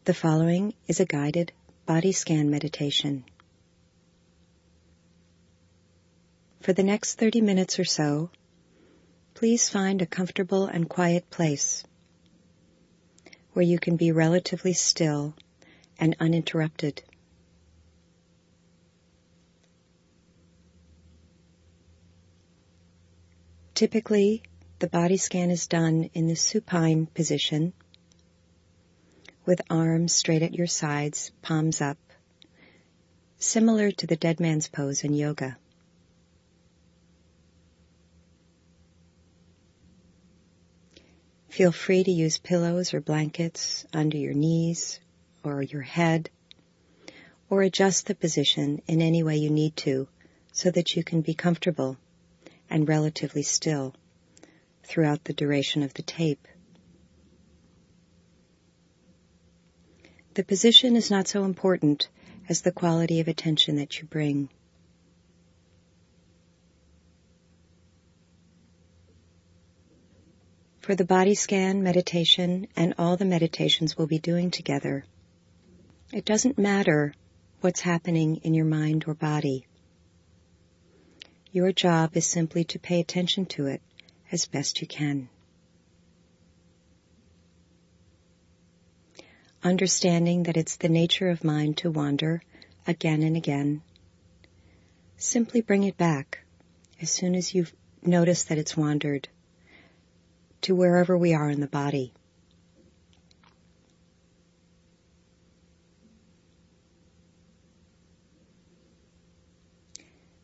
The following is a guided body scan meditation. For the next 30 minutes or so, please find a comfortable and quiet place where you can be relatively still and uninterrupted. Typically, the body scan is done in the supine position, with arms straight at your sides, palms up, similar to the dead man's pose in yoga. Feel free to use pillows or blankets under your knees or your head, or adjust the position in any way you need to so that you can be comfortable and relatively still throughout the duration of the tape. The position is not so important as the quality of attention that you bring. For the body scan meditation and all the meditations we'll be doing together, it doesn't matter what's happening in your mind or body. Your job is simply to pay attention to it as best you can. Understanding that it's the nature of mind to wander again and again, simply bring it back as soon as you've noticed that it's wandered to wherever we are in the body.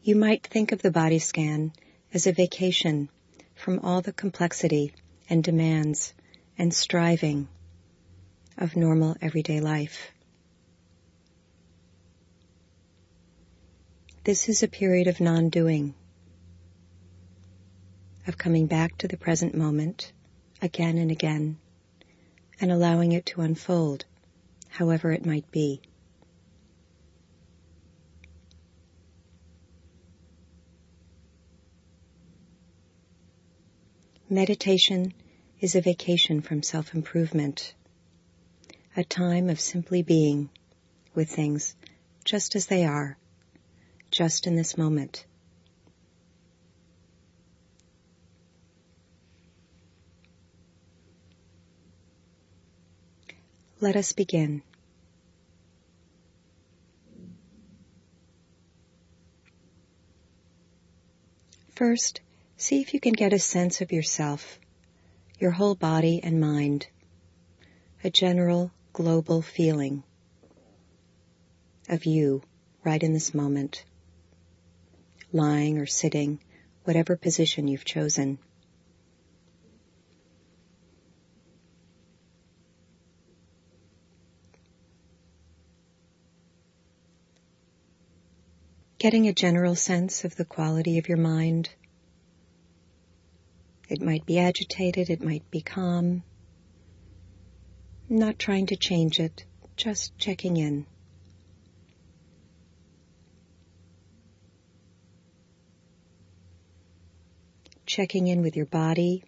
You might think of the body scan as a vacation from all the complexity and demands and striving of normal everyday life. This is a period of non-doing, of coming back to the present moment again and again, and allowing it to unfold, however it might be. Meditation is a vacation from self-improvement, a time of simply being with things just as they are, just in this moment. Let us begin. First, see if you can get a sense of yourself, your whole body and mind, a general global feeling of you right in this moment, lying or sitting, whatever position you've chosen. Getting a general sense of the quality of your mind. It might be agitated, it might be calm. Not trying to change it, just checking in. Checking in with your body,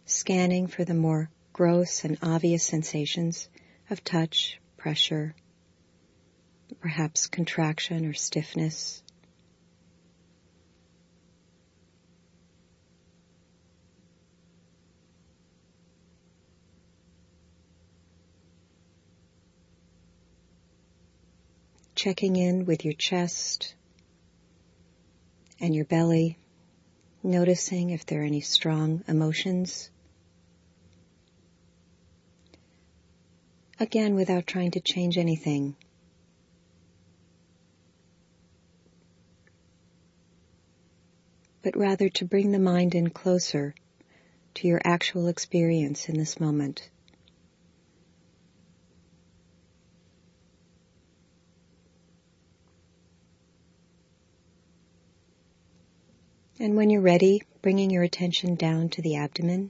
scanning for the more gross and obvious sensations of touch, pressure, perhaps contraction or stiffness. Checking in with your chest and your belly, noticing if there are any strong emotions. Again, without trying to change anything. But rather to bring the mind in closer to your actual experience in this moment. And when you're ready, bringing your attention down to the abdomen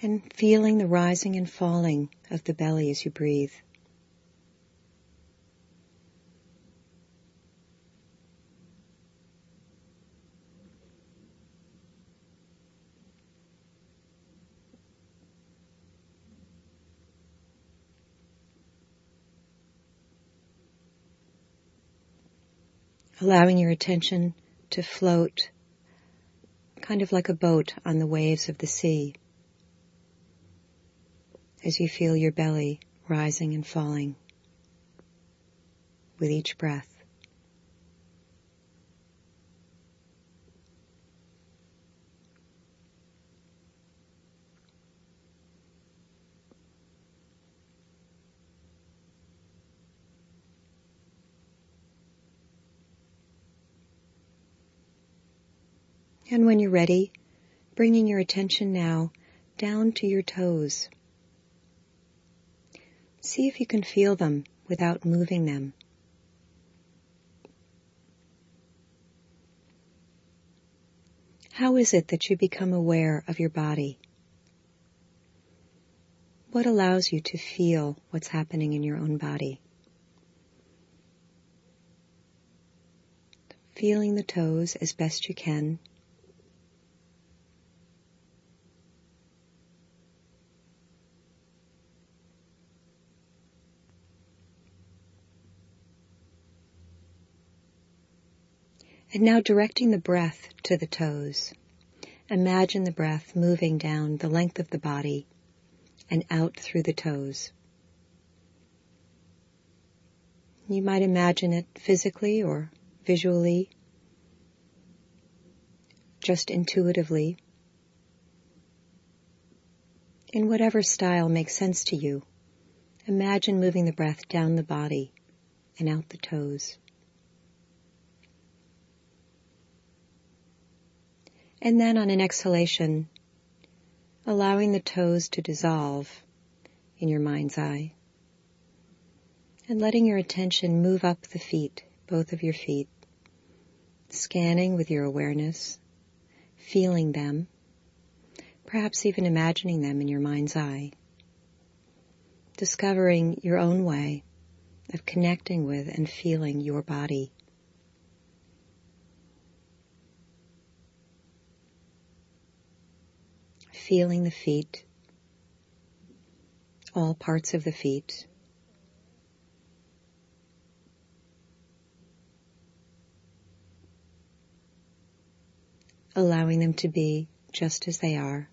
and feeling the rising and falling of the belly as you breathe. allowing your attention to float kind of like a boat on the waves of the sea as you feel your belly rising and falling with each breath. And when you're ready, bringing your attention now down to your toes. See if you can feel them without moving them. How is it that you become aware of your body? What allows you to feel what's happening in your own body? Feeling the toes as best you can. And now directing the breath to the toes. Imagine the breath moving down the length of the body and out through the toes. You might imagine it physically or visually, just intuitively, in whatever style makes sense to you. Imagine moving the breath down the body and out the toes. And then on an exhalation, allowing the toes to dissolve in your mind's eye. And letting your attention move up the feet, both of your feet, scanning with your awareness, feeling them, perhaps even imagining them in your mind's eye, discovering your own way of connecting with and feeling your body. Feeling the feet, all parts of the feet. Allowing them to be just as they are.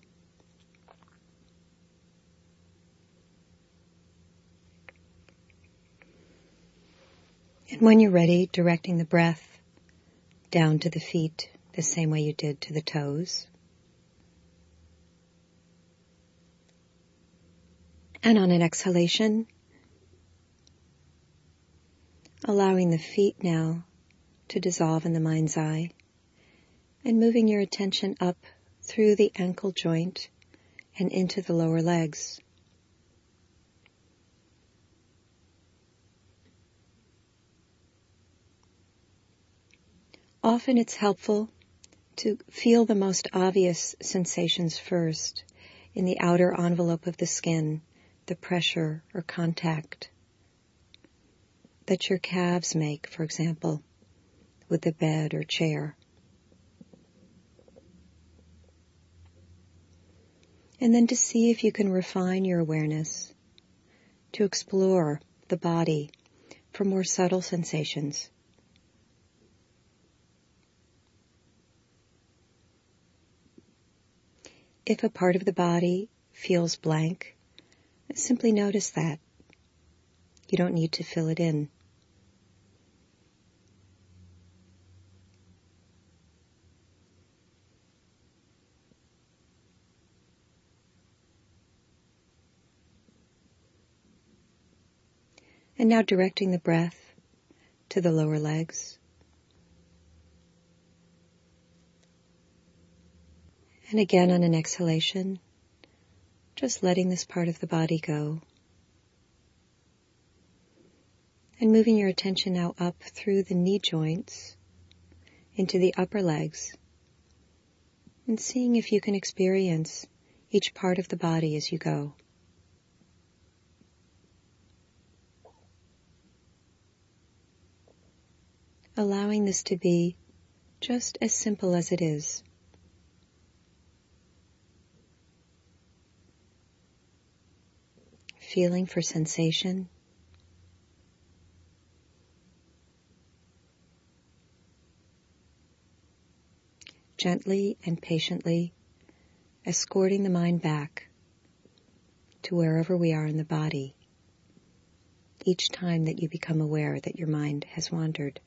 And when you're ready, directing the breath down to the feet the same way you did to the toes. And on an exhalation, allowing the feet now to dissolve in the mind's eye and moving your attention up through the ankle joint and into the lower legs. Often it's helpful to feel the most obvious sensations first in the outer envelope of the skin, the pressure or contact that your calves make, for example, with the bed or chair. And then to see if you can refine your awareness, to explore the body for more subtle sensations. If a part of the body feels blank, simply notice that. You don't need to fill it in. And now directing the breath to the lower legs. And again on an exhalation, just letting this part of the body go. And moving your attention now up through the knee joints into the upper legs. And seeing if you can experience each part of the body as you go. Allowing this to be just as simple as it is. Feeling for sensation. gently and patiently escorting the mind back to wherever we are in the body each time that you become aware that your mind has wandered.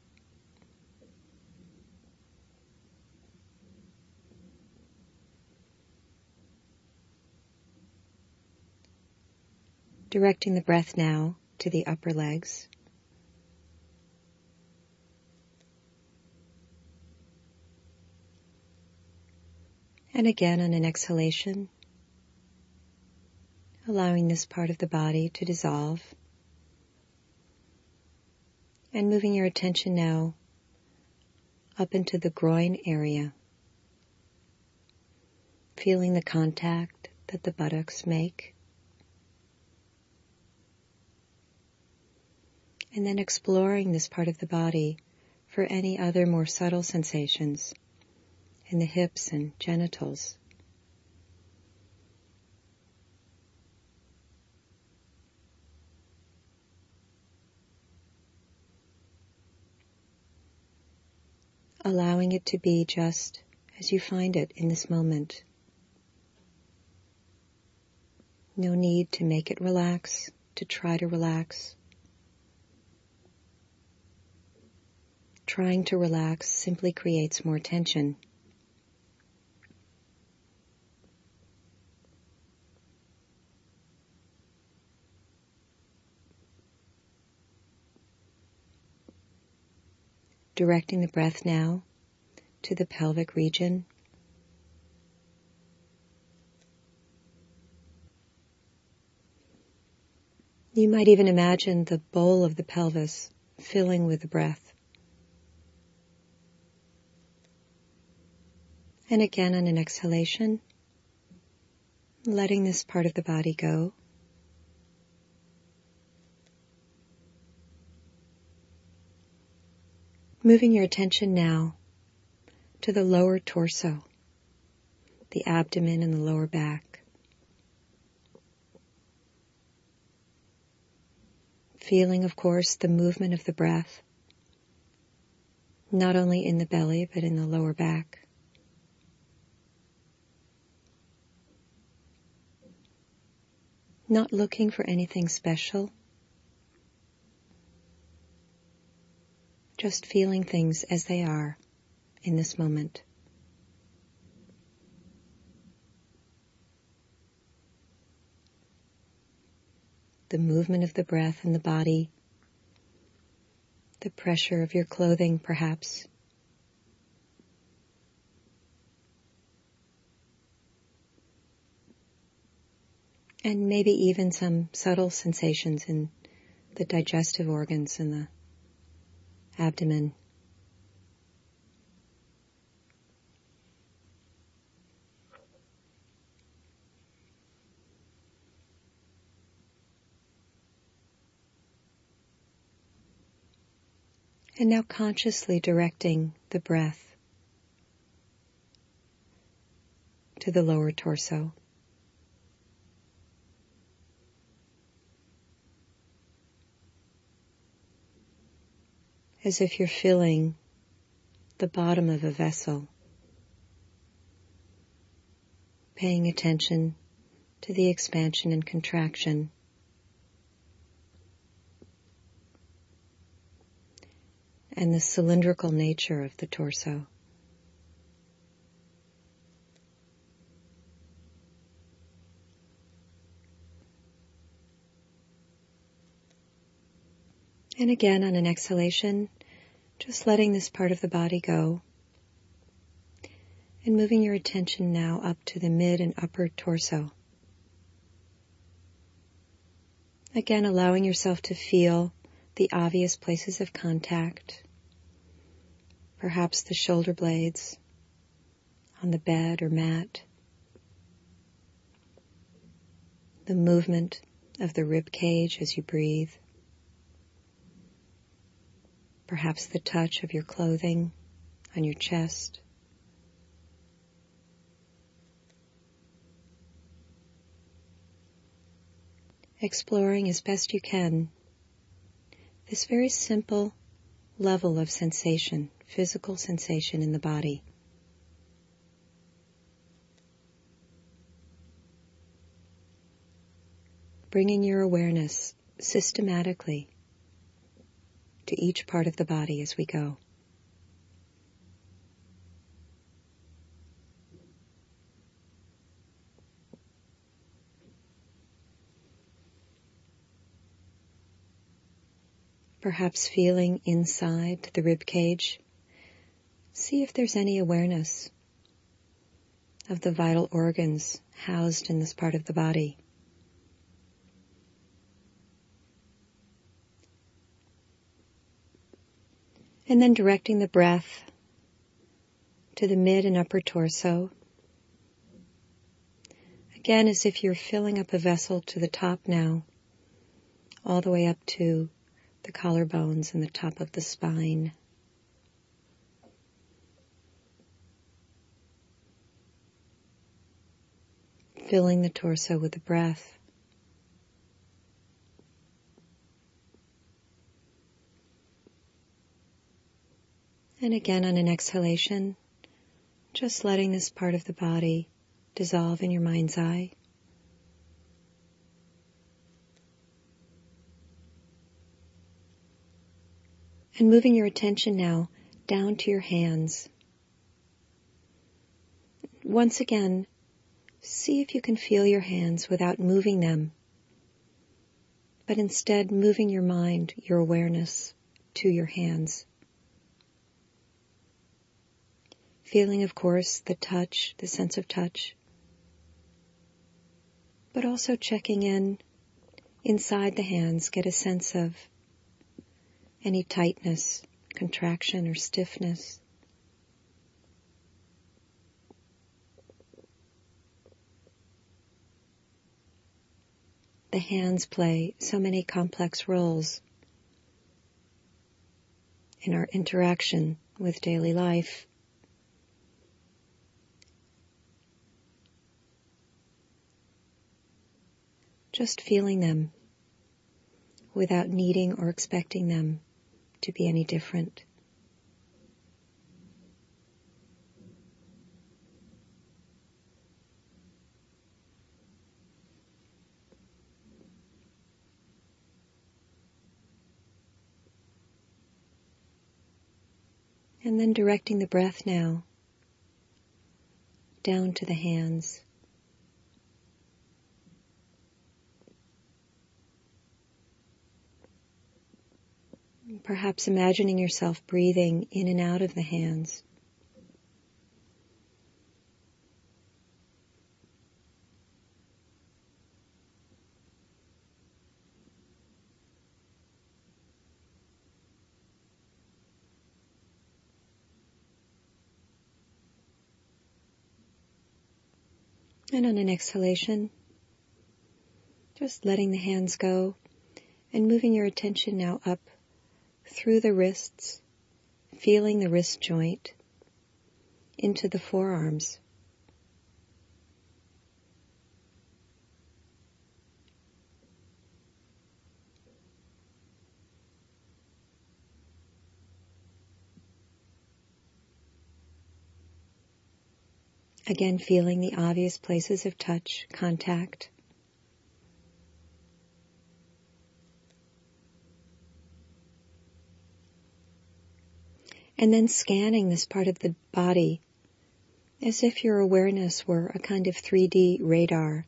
Directing the breath now to the upper legs. And again on an exhalation, allowing this part of the body to dissolve. And moving your attention now up into the groin area, feeling the contact that the buttocks make. And then exploring this part of the body for any other more subtle sensations in the hips and genitals. Allowing it to be just as you find it in this moment. No need to make it relax, to try to relax. Trying to relax simply creates more tension. Directing the breath now to the pelvic region. You might even imagine the bowl of the pelvis filling with the breath. And again on an exhalation, letting this part of the body go. Moving your attention now to the lower torso, the abdomen and the lower back. Feeling, of course, the movement of the breath, not only in the belly but in the lower back. Not looking for anything special, just feeling things as they are in this moment. The movement of the breath in the body, the pressure of your clothing perhaps. And maybe even some subtle sensations in the digestive organs in the abdomen. And now consciously directing the breath to the lower torso. As if you're filling the bottom of a vessel, paying attention to the expansion and contraction. And the cylindrical nature of the torso. And again on an exhalation, just letting this part of the body go. And moving your attention now up to the mid and upper torso. Again, allowing yourself to feel the obvious places of contact. Perhaps the shoulder blades on the bed or mat. The movement of the rib cage as you breathe. Perhaps the touch of your clothing on your chest. Exploring as best you can this very simple level of sensation, physical sensation in the body. bringing your awareness systematically to each part of the body as we go. Perhaps feeling inside the rib cage, see if there's any awareness of the vital organs housed in this part of the body. And then directing the breath to the mid and upper torso. Again, as if you're filling up a vessel to the top now, all the way up to the collarbones and the top of the spine. Filling the torso with the breath. And again on an exhalation, just letting this part of the body dissolve in your mind's eye. And moving your attention now down to your hands. Once again, see if you can feel your hands without moving them, but instead moving your mind, your awareness to your hands. Feeling, of course, the touch, the sense of touch, but also checking in inside the hands, get a sense of any tightness, contraction, or stiffness. The hands play so many complex roles in our interaction with daily life. Just feeling them without needing or expecting them to be any different. And then directing the breath now down to the hands. Perhaps imagining yourself breathing in and out of the hands. And on an exhalation, just letting the hands go and moving your attention now up through the wrists, feeling the wrist joint into the forearms. Again, feeling the obvious places of touch, contact. And then scanning this part of the body as if your awareness were a kind of 3D radar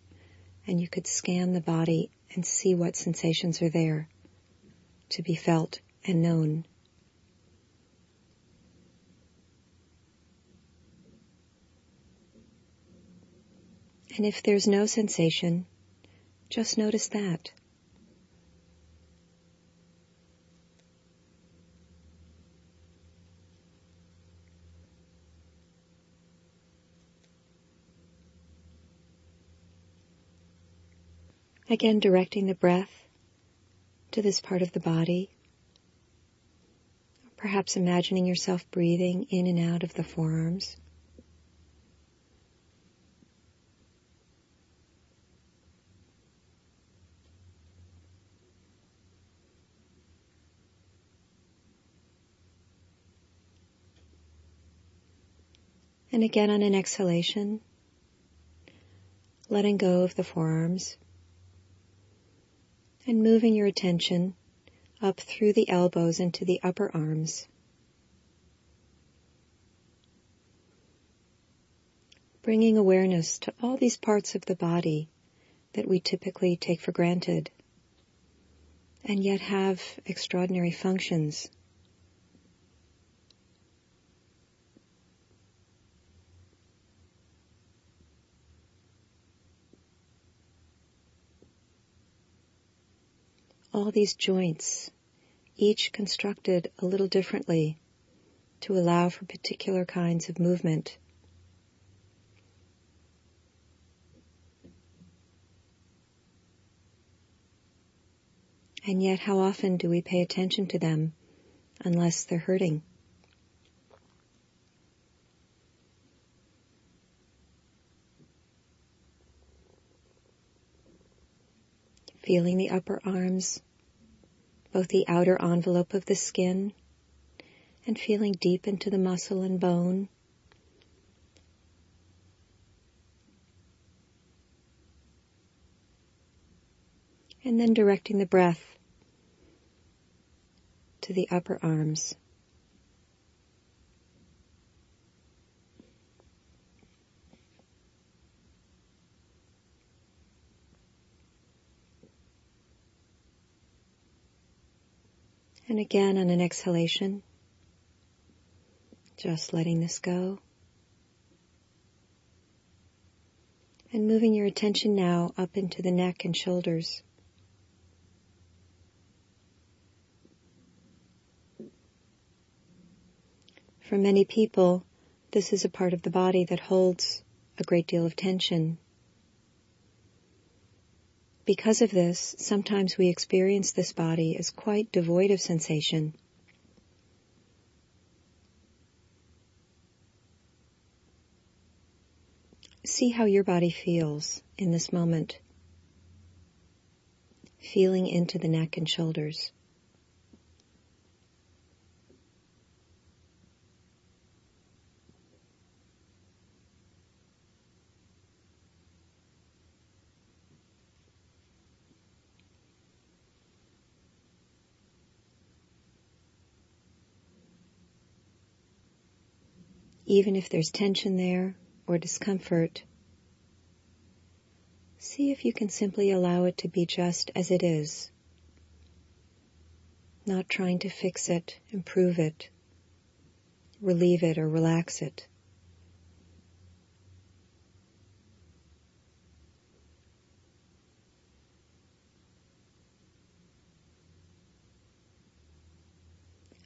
and you could scan the body and see what sensations are there to be felt and known. And if there's no sensation, just notice that. Again, directing the breath to this part of the body. Perhaps imagining yourself breathing in and out of the forearms. And again on an exhalation, letting go of the forearms. And moving your attention up through the elbows into the upper arms. Bringing awareness to all these parts of the body that we typically take for granted and yet have extraordinary functions. All these joints, each constructed a little differently to allow for particular kinds of movement. And yet, how often do we pay attention to them unless they're hurting? Feeling the upper arms, both the outer envelope of the skin, and feeling deep into the muscle and bone. And then directing the breath to the upper arms. And again on an exhalation, just letting this go. And moving your attention now up into the neck and shoulders. For many people, this is a part of the body that holds a great deal of tension. Because of this, sometimes we experience this body as quite devoid of sensation. See how your body feels in this moment, feeling into the neck and shoulders. Even if there's tension there or discomfort, see if you can simply allow it to be just as it is, not trying to fix it, improve it, relieve it, or relax it.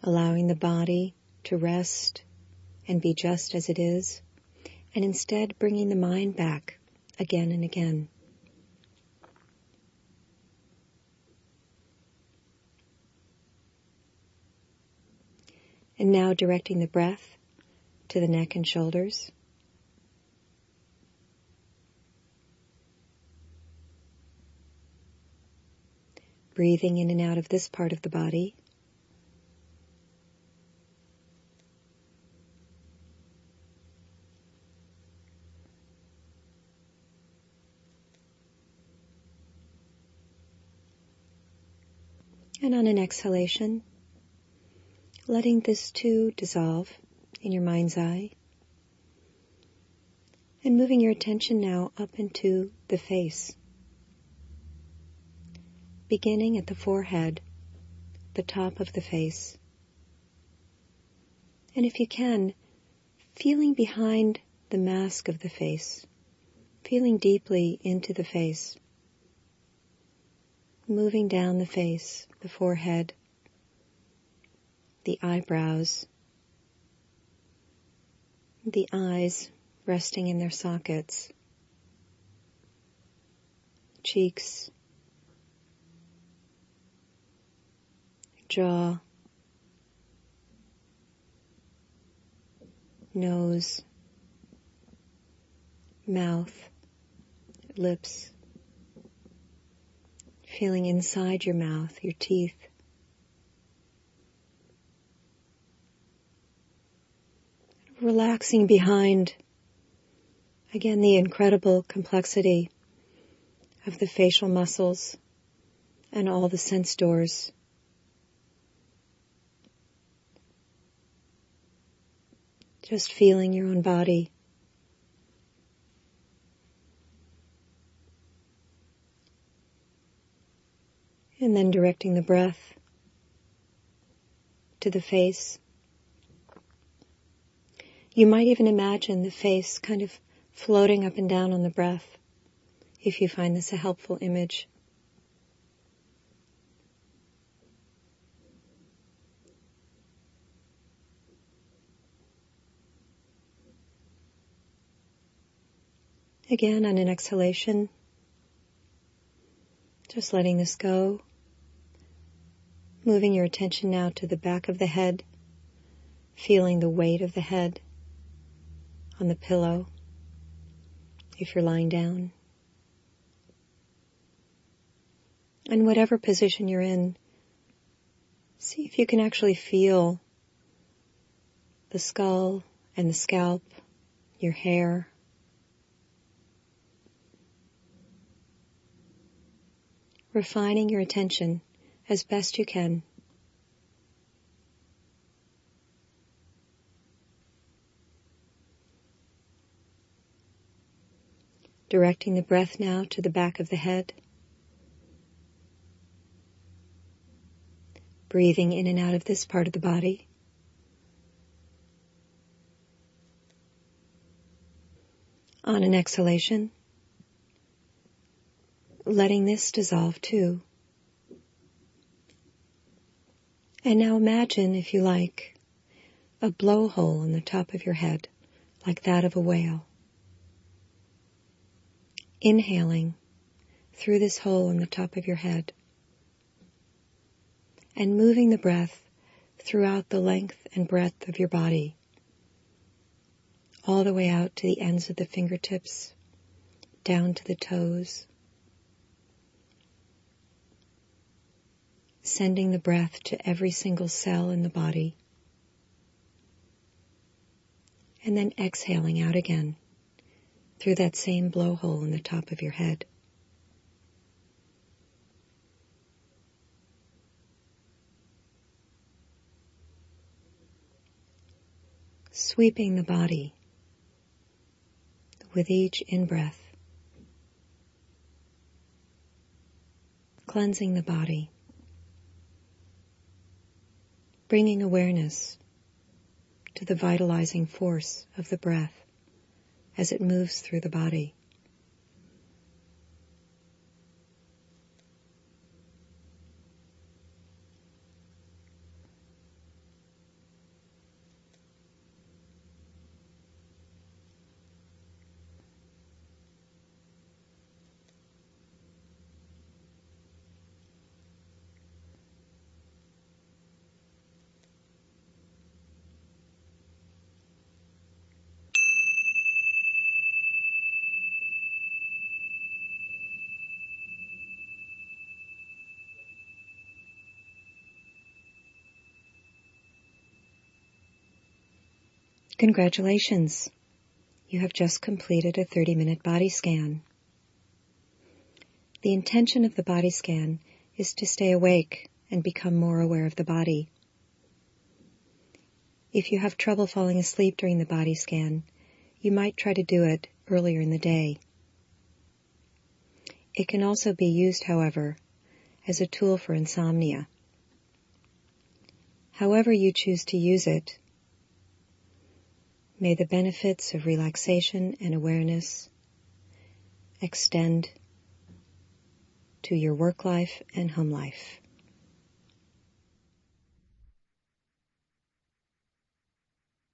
Allowing the body to rest and be just as it is, and instead bringing the mind back again and again. And now directing the breath to the neck and shoulders. Breathing in and out of this part of the body. And on an exhalation, letting this too dissolve in your mind's eye. And moving your attention now up into the face. Beginning at the forehead, the top of the face. And if you can, feeling behind the mask of the face, feeling deeply into the face. Moving down the face, the forehead, the eyebrows, the eyes resting in their sockets, cheeks, jaw, nose, mouth, lips. Feeling inside your mouth, your teeth. Relaxing behind, again, the incredible complexity of the facial muscles and all the sense doors. Just feeling your own body. And then directing the breath to the face. You might even imagine the face kind of floating up and down on the breath, if you find this a helpful image. Again, on an exhalation, just letting this go. Moving your attention now to the back of the head, feeling the weight of the head on the pillow if you're lying down. And whatever position you're in, see if you can actually feel the skull and the scalp, your hair. Refining your attention as best you can. Directing the breath now to the back of the head. Breathing in and out of this part of the body. On an exhalation, letting this dissolve too. And now imagine, if you like, a blowhole in the top of your head, like that of a whale. Inhaling through this hole in the top of your head, and moving the breath throughout the length and breadth of your body, all the way out to the ends of the fingertips, down to the toes, sending the breath to every single cell in the body, and then exhaling out again through that same blowhole in the top of your head. Sweeping the body with each in-breath, cleansing the body, bringing awareness to the vitalizing force of the breath as it moves through the body. Congratulations! You have just completed a 30-minute body scan. The intention of the body scan is to stay awake and become more aware of the body. If you have trouble falling asleep during the body scan, you might try to do it earlier in the day. It can also be used, however, as a tool for insomnia. However you choose to use it, may the benefits of relaxation and awareness extend to your work life and home life.